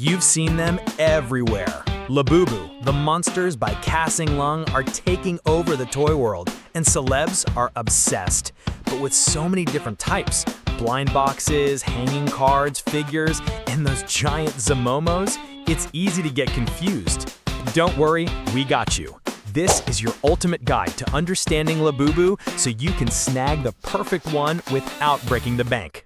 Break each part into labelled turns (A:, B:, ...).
A: You've seen them everywhere. LABUBU The Monsters by Kasing are taking over the toy world, and celebs are obsessed. But with so many different types, blind boxes, hanging cards, figures, and those giant ZIMOMOs, it's easy to get confused. Don't worry, we got you. This is your ultimate guide to understanding LABUBU so you can snag the perfect one without breaking the bank.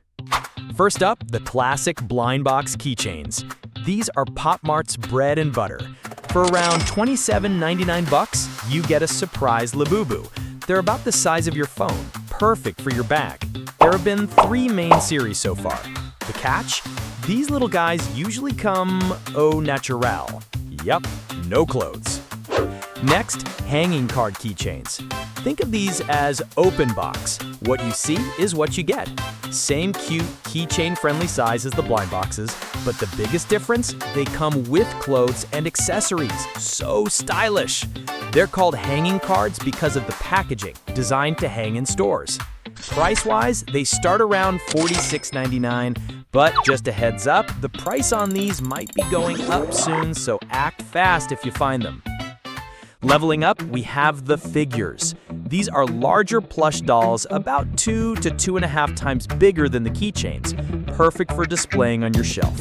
A: First up, the classic blind box keychains. These are Pop Mart's bread and butter. For around $27.99, you get a surprise LABUBU. They're about the size of your phone, perfect for your bag. There have been 3 main series so far. The catch? These little guys usually come au naturel. Yup, no clothes. Next, hanging card keychains. Think of these as open box. What you see is what you get. Same cute, keychain-friendly size as the blind boxes, but the biggest difference? They come with clothes and accessories. So stylish! They're called hanging cards because of the packaging, designed to hang in stores. Price-wise, they start around $46.99, but just a heads up, the price on these might be going up soon, so act fast if you find them. Leveling up, we have the figures. These are larger plush dolls, about 2 to 2.5 times bigger than the keychains, perfect for displaying on your shelf.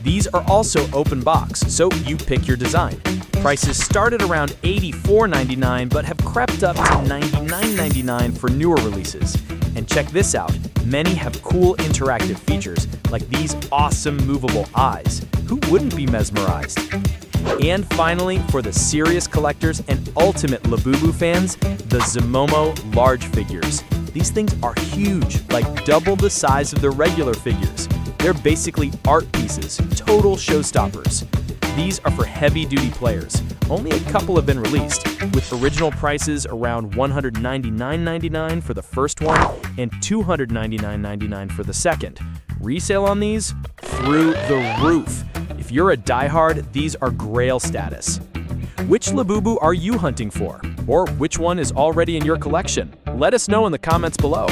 A: These are also open box, so you pick your design. Prices start at around $84.99 but have crept up to $99.99 for newer releases. And check this out, many have cool interactive features, like these awesome movable eyes. Who wouldn't be mesmerized? And finally, for the serious collectors and ultimate LABUBU fans, the ZIMOMO Large Figures. These things are huge, like double the size of the regular figures. They're basically art pieces, total showstoppers. These are for heavy-duty players. Only a couple have been released, with original prices around $199.99 for the first one and $299.99 for the second. Resale on these? Through the roof. If you're a diehard, these are grail status. Which LABUBU are you hunting for? Or which one is already in your collection? Let us know in the comments below.